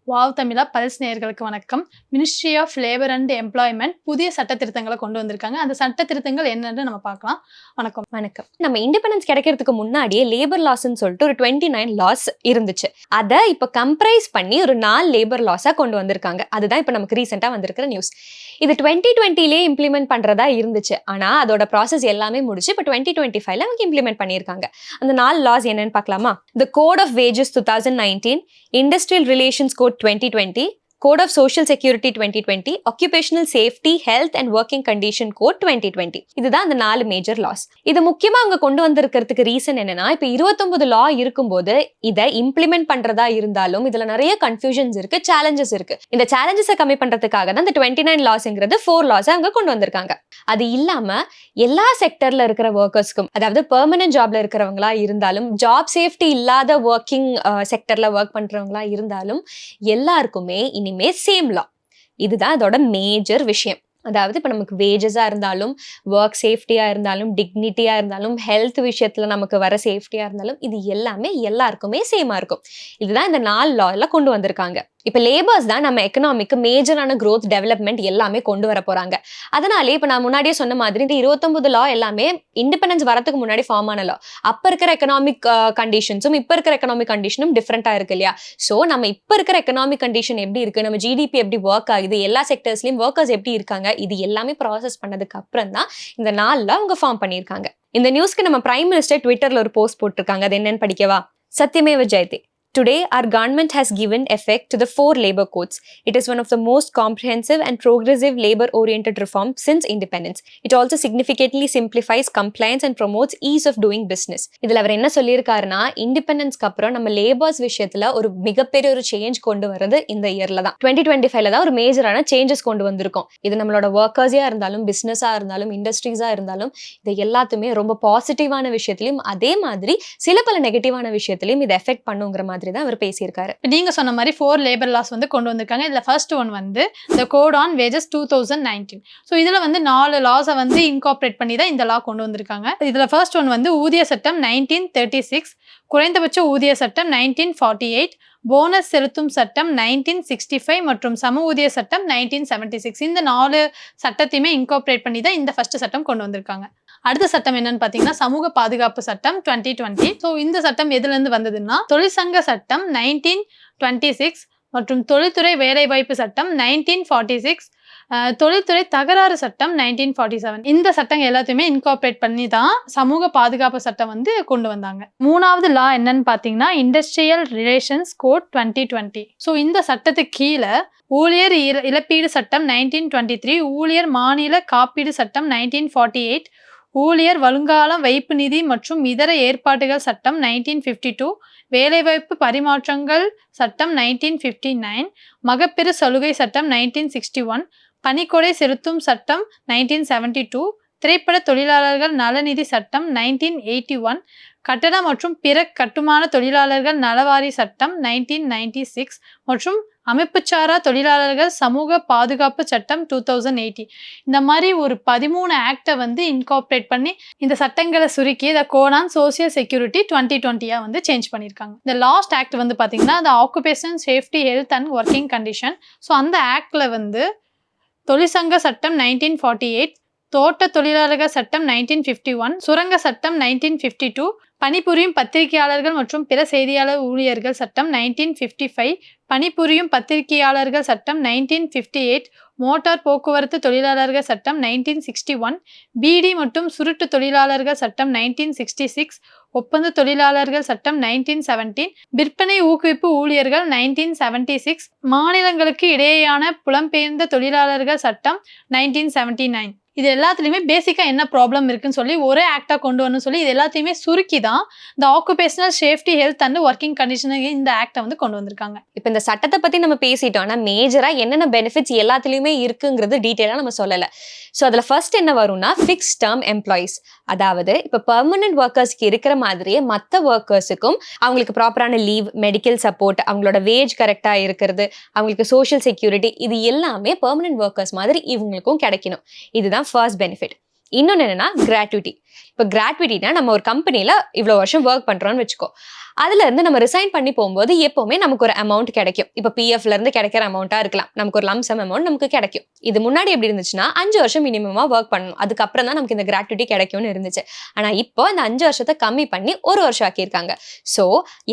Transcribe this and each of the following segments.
Wow தமிழா Pulse நேயர்களுக்கு வணக்கம். Ministry of labour and employment புதிய சட்ட திருத்தங்களை கொண்டு வந்திருக்காங்க. அந்த சட்ட திருத்தங்கள் என்னன்னு நம்ம பார்க்கலாம். வணக்கம். வணக்கம். நம்ம இண்டிபெண்டன்ஸ் கிடைக்கிறதுக்கு முன்னாடியே லேபர் லாஸ்ன்னு சொல்லிட்டு ஒரு 29 லாஸ் இருந்துச்சு. அதை இப்போ கம்ப்ரைஸ் பண்ணி ஒரு 4 லேபர் லாஸா கொண்டு வந்திருக்காங்க. அதுதான் இப்போ நமக்கு ரீசெண்டா வந்திருக்கிற நியூஸ். இது 2020லேயே இம்ப்ளிமெண்ட் பண்றதா இருந்துச்சு. ஆனா அதோட ப்ராசஸ் எல்லாமே முடிச்சு இப்போ 2025ல அவங்க இம்ப்ளிமெண்ட் பண்ணியிருக்காங்க. அந்த 4 லாஸ் என்னன்னு பார்க்கலாமா? The code of wages 2019, industrial relations code 2020, Code of Social Security 2020, Occupational Safety, Health and Working Condition Code 2020. இதுதான் அந்த 4 மேஜர் லாஸ். இது முக்கியமா அவங்க கொண்டு வந்திருக்கிறதுக்கு ரீசன் என்னன்னா, இப்போ 29 லா இருக்கும்போது இதை இம்ப்ளிமெண்ட் பண்றதா இருந்தாலும் இதுல நிறைய கன்ஃபியூஷன்ஸ் இருக்கு, சேலஞ்சஸ் இருக்கு. இந்த சேலஞ்சஸை கம்மி பண்றதுக்காக தான் இந்த 29 லாஸ்ங்கிறது 4 லாஸ் அவங்க கொண்டு வந்திருக்காங்க. அது இல்லாம எல்லா செக்டர்ல இருக்கிற ஒர்க்கர்ஸ்க்கும், அதாவது பெர்மனன்ட் ஜாப்ல இருக்கிறவங்களா இருந்தாலும், ஜாப் சேஃப்டி இல்லாத ஒர்க்கிங் செக்டர்ல ஒர்க் பண்றவங்களா இருந்தாலும் எல்லாருக்குமே இனிமே சேம் லா. இதுதான் அதோட மேஜர் விஷயம். அதாவது இப்போ நமக்கு வேஜஸாக இருந்தாலும், ஒர்க் சேஃப்டியாக இருந்தாலும், டிக்னிட்டியாக இருந்தாலும், ஹெல்த் விஷயத்தில் நமக்கு வர சேஃப்டியாக இருந்தாலும், இது எல்லாமே எல்லாருக்குமே சேமாக இருக்கும். இதுதான் இந்த 4 லால கொண்டு வந்திருக்காங்க. இப்போ லேபர்ஸ் தான் நம்ம எக்கனாமிக்கு மேஜரான க்ரோத் டெவலப்மெண்ட் எல்லாமே கொண்டு வர போறாங்க. அதனாலே இப்போ நான் முன்னாடியே சொன்ன மாதிரி இந்த 29 லா எல்லாமே இண்டிபெண்டன்ஸ் வரதுக்கு முன்னாடி ஃபார்ம் ஆன லா. அப்போ இருக்கிற எக்கனாமிக் கண்டிஷன்ஸும் இப்போ இருக்கிற எக்கனாமிக் கண்டிஷனும் டிஃப்ரெண்டா இருக்கு இல்லையா? ஸோ நம்ம இப்போ இருக்கிற எக்கனாமிக் கண்டிஷன் எப்படி இருக்கு, நம்ம ஜிடிபி எப்படி ஒர்க் ஆகுது, எல்லா செக்டர்ஸ்லயும் ஒர்க்கர்ஸ் எப்படி இருக்காங்க, இது எல்லாமே ப்ராசஸ் பண்ணதுக்கு அப்புறம் தான் இந்த 4 லா அவங்க ஃபார்ம் பண்ணியிருக்காங்க. இந்த நியூஸ்க்கு நம்ம பிரைம் மினிஸ்டர் ட்விட்டர்ல ஒரு போஸ்ட் போட்டிருக்காங்க. அது என்னன்னு படிக்கவா? சத்யமேவ ஜெயதே. Today, our government has given effect to the 4 labor codes. It is one of the most comprehensive and progressive labor-oriented reforms since independence. It also significantly simplifies compliance and promotes ease of doing business. இதுல அவர் என்ன சொல்லியிருக்காருன்னா, இண்டிபெண்டன்ஸ்க்கு அப்புறம் நம்ம labours விஷயத்துல ஒரு மிகப்பெரிய ஒரு change கொண்டு வரது இந்த இயர்ல தான். 2025ல தான் ஒரு மேஜரான சேஞ்சஸ் கொண்டு வந்திருக்கோம். இது நம்மளோட ஒர்க்கர்ஸா இருந்தாலும், பிசினஸா இருந்தாலும், இண்டஸ்ட்ரீஸா இருந்தாலும், இது எல்லாத்துமே ரொம்ப பாசிட்டிவான விஷயத்திலையும், அதே மாதிரி சில பல நெகட்டிவான விஷயத்திலையும் இது எஃபெக்ட் பண்ணுங்கிற மாதிரி தான் அவர் பேசியிருக்காரு. நீங்க சொன்ன மாதிரி 4 லேபர் லாஸ் வந்து கொண்டு வந்திருக்காங்க. இதுல ஃபர்ஸ்ட் ஒன் வந்து the Code on Wages 2019. So இதுல வந்து 4 லாஸை வந்து இன்கார்பரேட் பண்ணி தான் இந்த லா கொண்டு வந்திருக்காங்க. இதுல ஃபர்ஸ்ட் ஒன் வந்து ஊதிய சட்டம் 1936, குறைந்தபட்ச ஊதிய சட்டம் 1948, போனஸ் செலுத்தும் சட்டம் 1965 மற்றும் சம ஊதிய சட்டம் 1976. இந்த 4 சட்டத்தையுமே இன்கார்பரேட் பண்ணி தான் இந்த ஃபர்ஸ்ட் சட்டம் கொண்டு வந்திருக்காங்க. அடுத்த சட்டம் என்னன்னு பாத்தீங்கன்னா சமூக பாதுகாப்பு சட்டம் 2020. ஸோ இந்த சட்டம் எதுல இருந்து வந்ததுன்னா தொழிற்சங்க சட்டம் 1926 மற்றும் தொழில்துறை வேலைவாய்ப்பு சட்டம் 1946, தொழில்துறை தகராறு சட்டம் 1947. இந்த சட்டம் எல்லாத்தையுமே இன்கார்பரேட் பண்ணி தான் சமூக பாதுகாப்பு சட்டம் வந்து கொண்டு வந்தாங்க. மூணாவது லா என்னன்னு பாத்தீங்கன்னா இண்டஸ்ட்ரியல் ரிலேஷன்ஸ் கோட் 2020. ஸோ இந்த சட்டத்துக்கு கீழே ஊழியர் இழப்பீடு சட்டம் 1923, ஊழியர் மாநில காப்பீடு சட்டம் 1948, ஊழியர் வருங்கால வைப்பு நிதி மற்றும் இதர ஏற்பாடுகள் சட்டம் 1952, வேலைவாய்ப்பு பரிமாற்றங்கள் சட்டம் 1959, மகப்பேறு சலுகை சட்டம் 1961, பணிக்கொடை செலுத்தும் சட்டம் 1972, திரைப்பட தொழிலாளர்கள் நலநிதி சட்டம் 1981, கட்டட மற்றும் பிற கட்டுமான தொழிலாளர்கள் நலவாரி சட்டம் 1996 மற்றும் அமைப்புச்சாரா தொழிலாளர்கள் சமூக பாதுகாப்பு சட்டம் 2018. இந்த மாதிரி ஒரு 13 ஆக்டை வந்து இன்கார்பரேட் பண்ணி இந்த சட்டங்களை சுருக்கி இந்த கோட் ஆன் சோசியல் செக்யூரிட்டி 2020 வந்து சேஞ்ச் பண்ணியிருக்காங்க. இந்த லாஸ்ட் ஆக்ட் வந்து பார்த்தீங்கன்னா அந்த occupation safety health and working condition. So அந்த ஆக்டில் வந்து தொழிற்சங்க சட்டம் 1948, தோட்ட தொழிலாளர்கள் சட்டம் 1951, சுரங்க சட்டம் 1952, பணிபுரியும் பத்திரிகையாளர்கள் மற்றும் பிற செய்தியாளர் ஊழியர்கள் சட்டம் 1955, பணிபுரியும் பத்திரிகையாளர்கள் சட்டம் 1958, மோட்டார் போக்குவரத்து தொழிலாளர்கள் சட்டம் 1961, பீடி மற்றும் சுருட்டு தொழிலாளர்கள் சட்டம் 1966, ஒப்பந்த தொழிலாளர்கள் சட்டம் 1917, விற்பனை ஊக்குவிப்பு ஊழியர்கள் 1976, மாநிலங்களுக்கு இடையேயான புலம்பெயர்ந்த தொழிலாளர்கள் சட்டம் 1979. இது எல்லாத்துலயுமே பேசிக்கா என்ன ப்ராப்ளம் இருக்குன்னு சொல்லி ஒரே ஆக்டா கொண்டு வரணும்னு சொல்லி இது எல்லாத்தையுமே சுருக்கி தான் இந்த occupational safety health and working condition இந்த ஆக்டை வந்து கொண்டு வந்திருக்காங்க. இப்போ இந்த சட்டத்தை பத்தி நம்ம பேசிட்டோம். ஆனா மேஜரா என்னென்ன பெனிஃபிட்ஸ் எல்லாத்துலயுமே இருக்குங்கிறது டீட்டெயிலா நம்ம சொல்லல. ஸோ அதுல ஃபர்ஸ்ட் என்ன வரும்னா ஃபிக்ஸ் டேர்ம் எம்ப்ளாயிஸ். அதாவது இப்போ பெர்மனன்ட் ஒர்க்கர்ஸ்க்கு இருக்கிற மாதிரியே மற்ற ஒர்க்கர்ஸுக்கும் அவங்களுக்கு ப்ராப்பரான லீவ், மெடிக்கல் சப்போர்ட், அவங்களோட வேஜ் கரெக்டா இருக்கிறது, அவங்களுக்கு சோஷியல் செக்யூரிட்டி, இது எல்லாமே பெர்மனன்ட் ஒர்க்கர்ஸ் மாதிரி இவங்களுக்கும் கிடைக்கணும். இதுதான் ஃபர்ஸ்ட் பெனிஃபிட். இன்னொன்று என்னன்னா கிராட்டுவிட்டி. இப்போ கிராட்டுவிட்டினா நம்ம ஒரு கம்பெனியில் இவ்வளோ வருஷம் ஒர்க் பண்ணுறோன்னு வச்சுக்கோ, அதுல இருந்து நம்ம ரிசைன் பண்ணி போகும்போது எப்பவுமே நமக்கு ஒரு அமௌண்ட் கிடைக்கும். இப்ப பிஎஃப்ல இருந்து கிடைக்கிற அமௌண்டா இருக்கலாம், நமக்கு ஒரு லம்சம் அமௌண்ட் நமக்கு கிடைக்கும். இது முன்னாடி எப்படி இருந்துச்சுன்னா 5 வருஷம் மினிமமா ஒர்க் பண்ணணும், அதுக்கப்புறம் தான் நமக்கு இந்த கிராட்டுவிட்டி கிடைக்கும்னு இருந்துச்சு. ஆனா இப்போ இந்த 5 வருஷத்தை கம்மி பண்ணி 1 வருஷம் ஆக்கியிருக்காங்க. சோ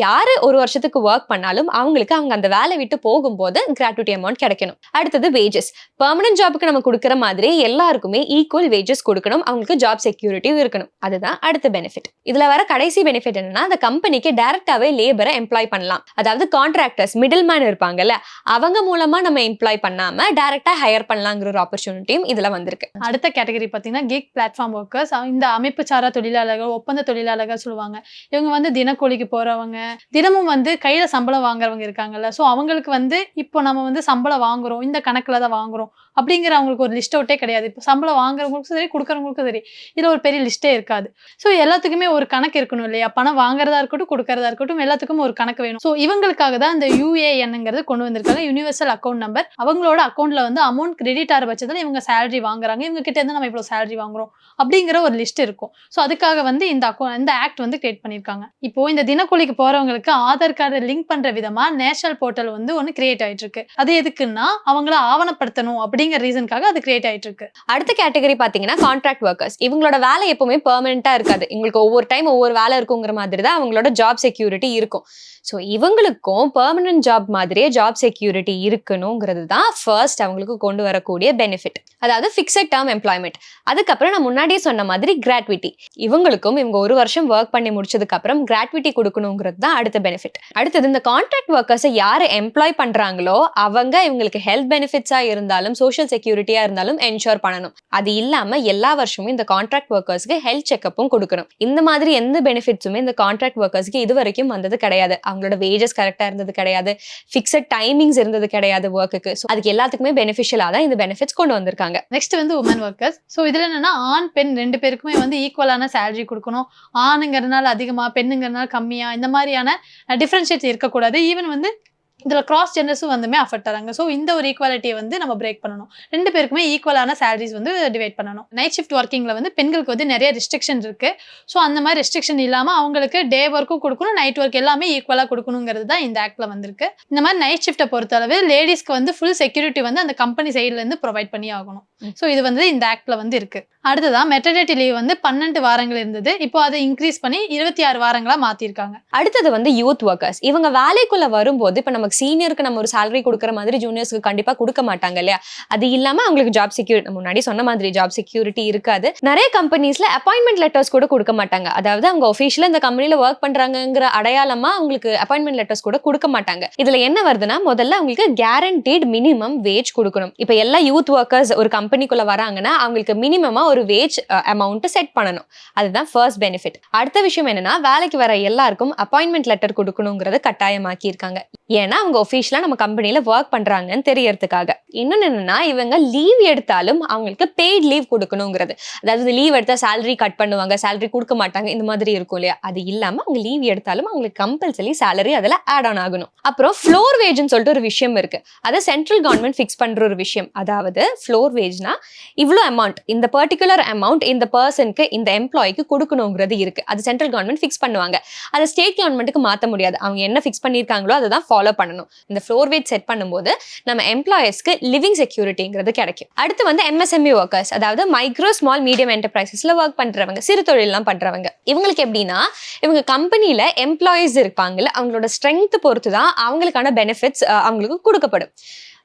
யாரு 1 வருஷத்துக்கு ஒர்க் பண்ணாலும் அவங்களுக்கு அவங்க அந்த வேலை விட்டு போகும்போது கிராட்டுவிட்டி அமௌண்ட் கிடைக்கணும். அடுத்தது வேஜஸ். பெர்மனன்ட் ஜாபுக்கு நம்ம கொடுக்குற மாதிரி எல்லாருக்குமே ஈக்குவல் வேஜஸ் கொடுக்கணும், அவங்களுக்கு ஜாப் செக்யூரிட்டி இருக்கணும். அதுதான் அடுத்த பெனிஃபிட். இதுல வர கடைசி பெனிஃபிட் என்னன்னா, அந்த கம்பெனிக்கு டைரக்டாவே லேபரை எம்ப்ளாய் பண்ணலாம். அதாவது கான்ட்ராக்டர்ஸ், மிடில் மேன் இருப்பாங்கல்ல, அவங்க மூலமா நம்ம எம்ப்ளாய் பண்ணாம டைரக்டா ஹையர் பண்ணலாங்கிற ஒரு ஆப்பர்ச்சுனிட்டியும் இதுல வந்திருக்கு. அடுத்த கேட்டகரி பார்த்தீங்கன்னா கிக் பிளாட்ஃபார்ம் ஒர்க்கர்ஸ். இந்த அமைப்பு சாரா தொழிலாளர்கள், ஒப்பந்த தொழிலாளர்கள் சொல்லுவாங்க. இவங்க வந்து தினக்கூலிக்கு போறவங்க, தினமும் வந்து கையில சம்பளம் வாங்குறவங்க இருக்காங்கல்ல. ஸோ அவங்களுக்கு வந்து இப்போ நம்ம வந்து சம்பளம் வாங்குறோம், இந்த கணக்குல தான் வாங்குறோம் அப்படிங்கிற அவங்களுக்கு ஒரு லிஸ்ட் அவுட்டே கிடையாது. இப்போ சம்பளம் வாங்குறவங்களுக்கும் சரி, கொடுக்குறவங்களுக்கும் சரி, இதுல ஒரு பெரிய லிஸ்டே இருக்காது. ஸோ எல்லாத்துக்குமே ஒரு கணக்கு இருக்கணும் இல்லையா? பணம் வாங்குறதா இருக்கட்டும், கொடுக்கறதா இருக்கட்டும், எல்லாத்துக்கும் ஒரு கணக்கு வேணும். ஸோ இவங்களுக்காக தான் இந்த UANங்கிறது கொண்டு வந்திருக்காங்க, யூனிவர்சல் அக்கௌண்ட் நம்பர். அவங்களோட அக்கௌண்ட்ல வந்து அமௌண்ட் கிரெடிட் ஆகிற பட்சத்தில் இவங்க சேலரி வாங்குறாங்க, இவங்க கிட்ட இருந்து நம்ம இவ்வளவு சேலரி வாங்குறோம் அப்படிங்கிற ஒரு லிஸ்ட் இருக்கும். ஸோ அதுக்காக வந்து இந்த ஆக்ட் வந்து கிரியேட் பண்ணியிருக்காங்க. இப்போ இந்த தினக்கூலிக்கு போறவங்களுக்கு ஆதார் கார்டு லிங்க் பண்ற விதமா நேஷனல் போர்ட்டல் வந்து ஒன்று கிரியேட் ஆயிட்டு இருக்கு. அது எதுக்குன்னா அவங்கள ஆவணப்படுத்தணும் அப்படிங்கிற ரீசனுக்காக அது கிரியேட் ஆயிட்டு இருக்கு. அடுத்த கேட்டகரி பாத்தீங்கன்னா கான்ட்ராக்ட் ஒர்க்கர்ஸ். இவங்களோட வேலை எப்பவுமே பெர்மனண்டா இருக்காது, இவங்களுக்கு ஒவ்வொரு டைம் ஒவ்வொரு வேலை இருக்குங்கிற மாதிரி தான் அவங்களோட ஜாப் செக்யூரிட்டி இருக்கும். ஸோ இவங்களுக்கும் பெர்மனன்ட் ஜாப் மாதிரியே ஜாப் செக்யூரிட்டி இருக்கணுங்கிறது தான் ஃபர்ஸ்ட் அவங்களுக்கு கொண்டு வரக்கூடிய பெனிஃபிட். அதாவது ஃபிக்ஸட் டேர்ம் எம்ப்ளாய்மெண்ட். அதுக்கப்புறம் நான் முன்னாடியே சொன்ன மாதிரி கிராட்டுவிட்டி. இவங்களுக்கும் இவங்க 1 வருஷம் ஒர்க் பண்ணி முடிச்சதுக்கு அப்புறம் கிராட்டுவிட்டி கொடுக்கணுங்கிறது தான் அடுத்த பெனிஃபிட். அடுத்தது இந்த கான்ட்ராக்ட் ஒர்க்கர்ஸை யாரு எம்ப்ளாய் பண்றாங்களோ அவங்க இவங்களுக்கு ஹெல்த் பெனிஃபிட்ஸா இருந்தாலும் சோஷியல் செக்யூரிட்டியா இருந்தாலும் என்ஷோர் பண்ணணும். அது இல்லாம எல்லா வருஷமும் இந்த கான்ட்ராக்ட் ஒர்க்கர்ஸ்க்கு ஹெல்த் செக்அப்பும் கொடுக்கணும். இந்த மாதிரி எந்த பெனிஃபிட்ஸுமே இந்த கான்ட்ராக்ட் ஒர்க்கர்ஸ்க்கு இது வரைக்கும் வந்தது கிடையாது. அவங்களோட வேஜஸ் கரெக்டா இருந்தது கிடையாது, ஃபிக்ஸட் டைமிங்ஸ் இருந்தது கிடையாது ஒர்க்குக்கு. ஸோ அதுக்கு எல்லாத்துக்குமே பெனிஃபிஷியலா தான் இந்த பெனிஃபிட்ஸ் கொண்டு வந்திருக்காங்க. நெக்ஸ்ட் வந்து உமன் ஒர்க்கர்ஸ். ஸோ இதுல என்னன்னா ஆண் பெண் 2 பேருக்குமே வந்து ஈக்குவலான சேலரி கொடுக்கணும். ஆணுங்கிறதுனால அதிகமா, பெண்ணுங்கிறதுனால கம்மியா, இந்த மாதிரியான டிஃபரன்ஷியேட் இருக்கக்கூடாது. ஈவன் வந்து இதுல கிராஸ் ஜெண்டர்ஸும் வந்துமே அஃபெக்ட் ஆகிறாங்க. ஸோ இந்த ஒரு ஈக்குவாலிட்டியை வந்து நம்ம பிரேக் பண்ணணும். 2 பேருக்குமே ஈக்குவலான சேலரிஸ் வந்து டிவைட் பண்ணணும். நைட் ஷிஃப்ட் ஒர்க்கிங்ல வந்து பெண்களுக்கு வந்து நிறைய ரெஸ்ட்ரிக்ஷன் இருக்கு. ஸோ அந்த மாதிரி ரெஸ்ட்ரிக்ஷன் இல்லாம அவங்களுக்கு டே ஒர்க்கும் கொடுக்கணும், நைட் ஒர்க் எல்லாமே ஈக்குவலா கொடுக்கணுங்கிறது தான் இந்த ஆக்ட்ல வந்திருக்கு. இந்த மாதிரி நைட் ஷிஃப்ட்டை பொறுத்தளவு லேடிஸ்க்கு வந்து ஃபுல் செக்யூரிட்டி வந்து அந்த கம்பெனி சைட்ல இருந்து ப்ரொவைட் பண்ணி ஆகணும். ஸோ இது வந்து இந்த ஆக்ட்ல வந்து இருக்கு. அடுத்ததான் மெட்டர்னிட்டி லீவ் வந்து 12 வாரங்கள் இருந்தது, இப்போ அதை இன்க்ரீஸ் பண்ணி 26 வாரங்களா மாத்திருக்காங்க. அடுத்தது வந்து யூத் ஒர்க்கர்ஸ். இவங்க வேலைக்குள்ள வரும்போது இப்ப நமக்கு சீனியருக்கு நம்ம ஒரு சேலரி கொடுக்குற மாதிரி ஜூனியர்ஸ்க்கு கண்டிப்பா கொடுக்க மாட்டாங்க இல்லையா? அது இல்லாம அவங்களுக்கு ஜாப் செக்யூரிட்டி, முன்னாடி சொன்ன மாதிரி ஜாப் செக்யூரிட்டி இருக்காது. நிறைய கம்பெனிஸ்ல அப்பாயின்மெண்ட் லெட்டர்ஸ் கூட கொடுக்க மாட்டாங்க. அதாவது அவங்க ஒஃபிஷியலா இந்த கம்பெனில ஒர்க் பண்றாங்கிற அடையாளமா அவங்களுக்கு அப்பாயின்மெண்ட் லெட்டர்ஸ் கூட கொடுக்க மாட்டாங்க. இதுல என்ன வருதுன்னா, முதல்ல அவங்களுக்கு கேரண்டீட் மினிமம் வேஜ் கொடுக்கணும். இப்ப எல்லா யூத் ஒர்க்கர்ஸ் ஒரு கம்பெனிக்குள்ள வராங்கன்னா அவங்களுக்கு மினிமமா ஒரு வேஜ் அமௌண்ட் செட் பண்ணணும். அதுதான் ஃபர்ஸ்ட் பெனிஃபிட். அடுத்த விஷயம் என்னன்னா, வேலைக்கு வர எல்லாருக்கும் அப்பாயின்மெண்ட் லெட்டர் கொடுக்கணுங்கிறத கட்டாயமாக்கி இருக்காங்க. ஏன்னா அவங்க ஒஃபிஷியலா நம்ம கம்பெனில ஒர்க் பண்றாங்கன்னு தெரியறதுக்காக. இன்னொன்னு என்னன்னா, இவங்க லீவ் எடுத்தாலும் அவங்களுக்கு பெய்ட் லீவ் கொடுக்கணுங்கிறது. அதாவது லீவ் எடுத்தா சேலரி கட் பண்ணுவாங்க, சேலரி கொடுக்க மாட்டாங்க, இந்த மாதிரி இருக்கும் இல்லையா? அது இல்லாம அவங்க லீவ் எடுத்தாலும் அவங்களுக்கு கம்பல்சரி சேலரி அதுல ஆட் ஆன் ஆகணும். அப்புறம் ஃப்ளோர் வேஜ்னு சொல்லிட்டு ஒரு விஷயம் இருக்கு. அதை சென்ட்ரல் கவர்மெண்ட் ஃபிக்ஸ் பண்ற ஒரு விஷயம். அதாவது ஃப்ளோர் வேஜ்னா இவ்வளோ அமௌண்ட், இந்த பர்டிகுலர் அமௌண்ட் இந்த பர்சனுக்கு, இந்த எம்ப்ளாய்க்கு கொடுக்கணுங்கிறது இருக்கு. அது சென்ட்ரல் கவர்மெண்ட் ஃபிக்ஸ் பண்ணுவாங்க. அதை ஸ்டேட் கவர்மெண்ட்டுக்கு மாற்ற முடியாது. அவங்க என்ன ஃபிக்ஸ் பண்ணியிருக்காங்களோ அதை தான் ஃபாலோ பண்ணணும். இந்த ஃப்ளோர் வேஜ் செட் பண்ணும்போது நம்ம எம்ப்ளாயர்ஸ்க்கு லிவிங் செக்யூரிட்டிங்கிறது கிடைக்கும். அடுத்து வந்து MSME ஒர்க்கர்ஸ், அதாவது மைக்ரோ ஸ்மால் மீடியம் என்டர்பிரைசஸ்ல ஒர்க் பண்றவங்க, சிறு தொழிலாம் பண்றவங்க. இவங்களுக்கு எப்படின்னா, இவங்க கம்பெனில எம்ப்ளாயிஸ் இருப்பாங்கல்ல, அவங்களோட ஸ்ட்ரென்த் பொறுத்து தான் அவங்களுக்கான பெனிஃபிட்ஸ் அவங்களுக்கு கொடுக்கப்படும்.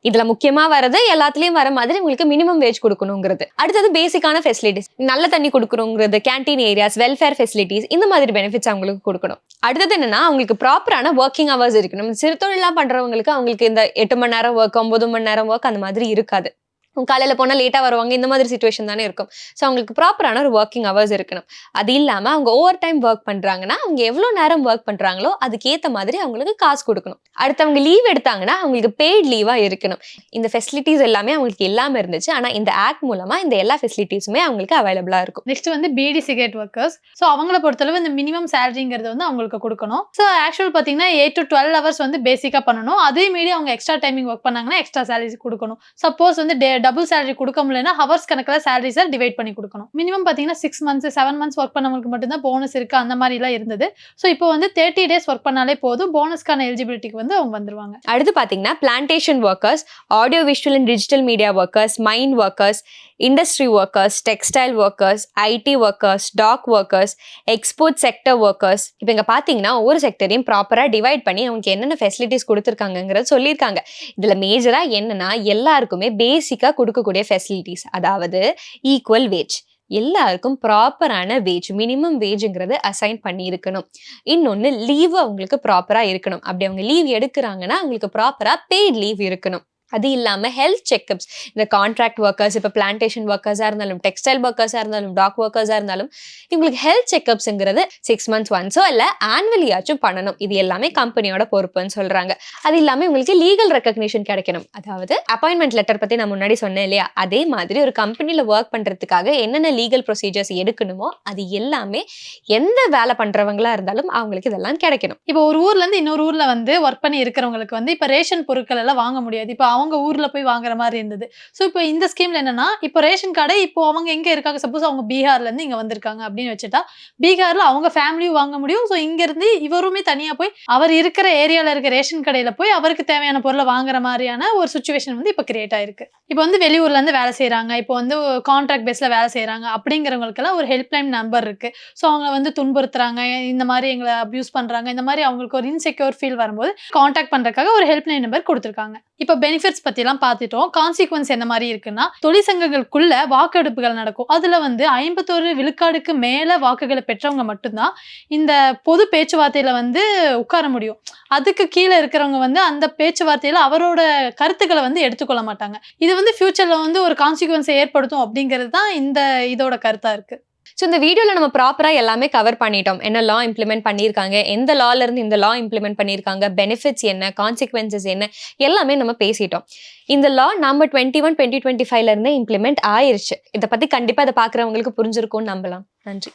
இதுல முக்கியமா வரது எல்லாத்துலயும் வர மாதிரி உங்களுக்கு மினிமம் வேஜ் கொடுக்கணுங்கிறது. அடுத்தது பேசிக்கான ஃபெசிலிட்டிஸ், நல்ல தண்ணி கொடுக்கணுங்கிறது, கேன்டீன் ஏரியாஸ், வெல்ஃபேர் ஃபெசிலிட்டிஸ், இந்த மாதிரி பெனிஃபிட்ஸ் அவங்களுக்கு கொடுக்கணும். அடுத்தது என்னன்னா, அவங்களுக்கு ப்ராப்பரான ஒர்க்கிங் ஹவர்ஸ் இருக்கணும். சிறு தொழிலாம் பண்றவங்களுக்கு அவங்களுக்கு இந்த 8 மணி நேரம் ஒர்க், 9 மணி நேரம் ஒர்க் அந்த மாதிரி இருக்காது. காலையில போனா லேட்டா வருவாங்க, இந்த மாதிரி சிச்சுவேஷன் தானே இருக்கும். ஸோ அவங்களுக்கு ப்ராப்பரான ஒரு ஒர்க்கிங் ஹவர்ஸ் இருக்கணும். அது இல்லாம அவங்க ஓவர் டைம் ஒர்க் பண்றாங்கன்னா அவங்க எவ்வளவு நேரம் ஒர்க் பண்றாங்களோ அதுக்கேற்ற மாதிரி அவங்களுக்கு காசு கொடுக்கணும். அடுத்தவங்க லீவ் எடுத்தாங்கன்னா அவங்களுக்கு பெய்ட் லீவா இருக்கணும். இந்த ஃபெசிலிட்டிஸ் எல்லாமே அவங்களுக்கு இல்லாம இருந்துச்சு. ஆனா இந்த ஆக்ட் மூலமா இந்த எல்லா ஃபெசிலிட்டிஸுமே அவங்களுக்கு அவைலபிளா இருக்கும். நெக்ஸ்ட் வந்து பீடி சிகரெட் ஒர்க்கர்ஸ். ஸோ அவங்கள பொறுத்தளவு இந்த மினிமம் சேலரிங்கிறது வந்து அவங்களுக்கு கொடுக்கணும். ஸோ ஆக்சுவல் பார்த்தீங்கன்னா 8 to 12 ஹவர்ஸ் வந்து பேசிக்காக பண்ணணும். அதே மீறி அவங்க எக்ஸ்ட்ரா டைமிங் ஒர்க் பண்ணாங்கன்னா எக்ஸ்ட்ரா சேலரி கொடுக்கணும். சப்போஸ் வந்து டபுள் சேலரி கொடுக்க முடியலன்னா ஹவர்ஸ் கணக்கில் சேலரிஸை டிவைட் பண்ணி கொடுக்கணும். மினிமம் பார்த்தீங்கன்னா 6 months 7 months ஒர்க் பண்ணவங்களுக்கு மட்டும்தான் போனஸ் இருக்குது அந்த மாதிரிலாம் இருந்தது. ஸோ இப்போ வந்து 30 days ஒர்க் பண்ணாலே போதும், போனஸ்க்கான எலிஜிபிலிட்டிக்கு வந்து அவங்க வந்துருவாங்க. அடுத்து பார்த்தீங்கன்னா plantation workers, audio visual and digital media workers, mine workers, industry workers, textile workers, IT workers, dock workers, export sector workers. இப்போ இங்கே பார்த்தீங்கன்னா ஒவ்வொரு செக்டரையும் ப்ராப்பராக டிவைட் பண்ணி அவங்களுக்கு என்னென்ன ஃபெசிலிட்டிஸ் கொடுத்துருக்காங்கிறத சொல்லியிருக்காங்க. இதில் மேஜராக என்னன்னா எல்லாருக்குமே பேசிக்காக கொடுக்கக்கூடிய ஃபெசிலிட்டிஸ், அதாவது ஈக்குவல் வேஜ், எல்லாருக்கும் ப்ராப்பரான வேஜ், மினிமம் வேஜுங்கிறது அசைன் பண்ணி இருக்கணும். இன்னொன்று லீவு அவங்களுக்கு ப்ராப்பராக இருக்கணும். அப்படி அவங்க லீவ் எடுக்கிறாங்கன்னா அவங்களுக்கு ப்ராப்பராக பெய்ட் லீவ் இருக்கணும். அது இல்லாமல் ஹெல்த் செக்கப்ஸ், இந்த கான்ட்ராக்ட் ஒர்க்கர்ஸ், இப்போ பிளான்டேஷன் ஒர்க்கர்ஸாக இருந்தாலும், டெக்ஸ்டைல் ஒர்க்கர்ஸாக இருந்தாலும், டாக் ஒர்க்கர்ஸாக இருந்தாலும், இவங்களுக்கு ஹெல்த் செக்கப்ஸுங்கிறது 6 months ஒன்ஸோ இல்லை ஆனுவலியாச்சும் பண்ணணும். இது எல்லாமே கம்பெனியோட பொறுப்புன்னு சொல்கிறாங்க. அது இல்லாமல் இவங்களுக்கு லீகல் ரெக்கக்னிஷன் கிடைக்கணும். அதாவது அப்பாயின்மெண்ட் லெட்டர் பற்றி நான் முன்னாடி சொன்னேன் இல்லையா, அதே மாதிரி ஒரு கம்பெனியில் ஒர்க் பண்ணுறதுக்காக என்னென்ன லீகல் ப்ரொசீஜர்ஸ் எடுக்கணுமோ அது எல்லாமே எந்த வேலை பண்ணுறவங்களா இருந்தாலும் அவங்களுக்கு இதெல்லாம் கிடைக்கணும். இப்போ ஒரு ஊர்லேருந்து இன்னொரு ஊரில் வந்து ஒர்க் பண்ணி இருக்கிறவங்களுக்கு வந்து இப்போ ரேஷன் பொருட்கள் எல்லாம் வாங்க முடியாது. இப்போ அவங்க ஊர்ல போய் வாங்குற மாதிரி இருந்தது. ஸோ இப்போ இந்த ஸ்கீம்ல என்னன்னா, இப்போ ரேஷன் கார்டை இப்போ அவங்க எங்க இருக்காங்க, சப்போஸ் அவங்க பீகார்ல இருந்து இங்க வந்திருக்காங்க அப்படின்னு வச்சுட்டா, பீகார்ல அவங்க ஃபேமிலியும் வாங்க முடியும். ஸோ இங்க இருந்து இவருமே தனியா போய் அவர் இருக்கிற ஏரியால இருக்க ரேஷன் கடையில போய் அவருக்கு தேவையான பொருளை வாங்குற மாதிரியான ஒரு சுச்சுவேஷன் வந்து இப்போ கிரியேட் ஆயிருக்கு. இப்போ வந்து வெளியூர்ல இருந்து வேலை செய்யறாங்க, இப்போ வந்து கான்ட்ராக்ட் பேஸ்ல வேலை செய்யறாங்க அப்படிங்கிறவங்களுக்கெல்லாம் ஒரு ஹெல்ப்லைன் நம்பர் இருக்கு. ஸோ அவங்க வந்து துன்புறுத்துறாங்க, இந்த மாதிரி எங்களை அபியூஸ் பண்றாங்க, இந்த மாதிரி அவங்களுக்கு ஒரு இன்செக்யூர் ஃபீல் வரும்போது கான்டாக்ட் பண்றதுக்காக ஒரு ஹெல்ப்லைன் நம்பர் கொடுத்துருக்காங்க. இப்போ பெனிஃபிட்ஸ் பத்திலாம் பார்த்துட்டோம். கான்சிக்வன்ஸ் என்ன மாதிரி இருக்குன்னா, தொழிற்சங்கங்களுக்குள்ள வாக்கெடுப்புகள் நடக்கும். அதுல வந்து 51 விழுக்காடுக்கு மேல வாக்குகளை பெற்றவங்க மட்டும்தான் இந்த பொது பேச்சுவார்த்தையில வந்து உட்கார முடியும். அதுக்கு கீழே இருக்கிறவங்க வந்து அந்த பேச்சுவார்த்தையில அவரோட கருத்துக்களை வந்து எடுத்துக்கொள்ள மாட்டாங்க. இது வந்து ஃபியூச்சர்ல வந்து ஒரு கான்சிக்வன்ஸை ஏற்படுத்தும் அப்படிங்கிறது தான் இந்த இதோட கருத்தா இருக்கு. ஸோ இந்த வீடியோவில் நம்ம ப்ராப்பராக எல்லாமே கவர் பண்ணிட்டோம். என்ன லா இம்ப்ளிமெண்ட் பண்ணியிருக்காங்க, எந்த லால இருந்து இந்த லா இம்ப்ளிமெண்ட் பண்ணியிருக்காங்க, பெனிஃபிட்ஸ் என்ன, கான்சிக்வன்சஸ் என்ன, எல்லாமே நம்ம பேசிட்டோம். இந்த லா நம்ம 2021-2025 இருந்தே இம்ப்ளிமெண்ட் ஆயிருச்சு. இதை பற்றி கண்டிப்பாக அதை பார்க்குறவங்களுக்கு புரிஞ்சிருக்கும்னு நம்பலாம். நன்றி.